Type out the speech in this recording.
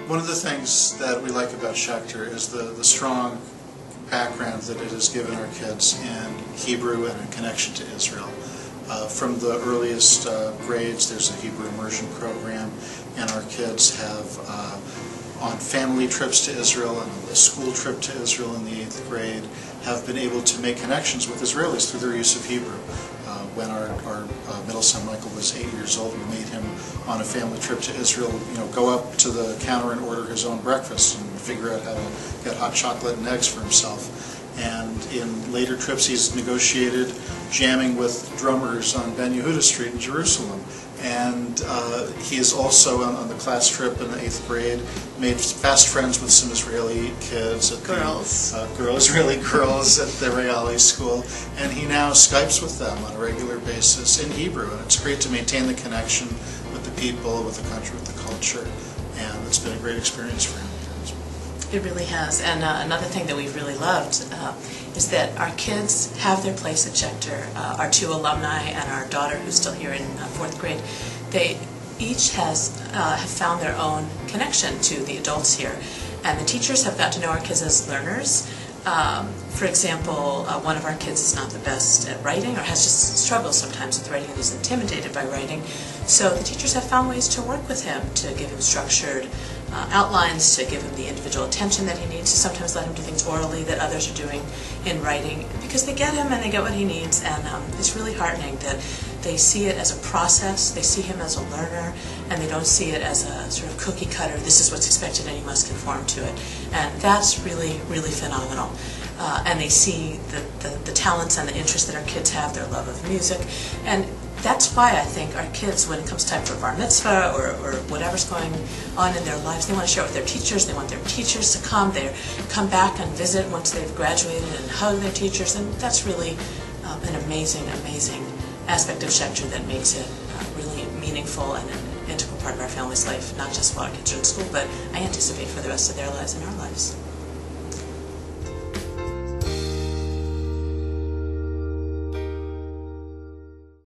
One of the things that we like about Schechter is the strong background that it has given our kids in Hebrew and in connection to Israel. From the earliest grades, there's a Hebrew immersion program, and our kids have on family trips to Israel and on the school trip to Israel in the 8th grade have been able to make connections with Israelis through their use of Hebrew. When our middle son Michael was 8 years old, we made him on a family trip to Israel, go up to the counter and order his own breakfast and figure out how to get hot chocolate and eggs for himself. And in later trips he's negotiated jamming with drummers on Ben Yehuda Street in Jerusalem. And he is also on the class trip in the 8th grade made fast friends with some Israeli kids at Israeli girls at the Reali school, and he now Skypes with them on a regular basis in Hebrew, and it's great to maintain the connection with the people, with the country, with the culture, and it's been a great experience for him. It really has. And another thing that we've really loved is that our kids have their place at Schechter. Our 2 alumni and our daughter, who's still here in 4th grade, they each have found their own connection to the adults here. And the teachers have got to know our kids as learners. For example, one of our kids is not the best at writing, or has just struggles sometimes with writing and is intimidated by writing. So the teachers have found ways to work with him, to give him structured outlines, to give him the individual attention that he needs, to sometimes let him do things orally that others are doing in writing, because they get him and they get what he needs. And it's really heartening that they see it as a process, they see him as a learner, and they don't see it as a sort of cookie cutter, this is what's expected and you must conform to it. And that's really, really phenomenal. And they see the talents and the interests that our kids have, their love of music. And that's why I think our kids, when it comes time for bar mitzvah or whatever's going on in their lives, they want to share it with their teachers. They want their teachers to come. They come back and visit once they've graduated and hug their teachers. And that's really an amazing, amazing aspect of Schechter that makes it really meaningful and an integral part of our family's life, not just while our kids are in school, but I anticipate for the rest of their lives and our lives.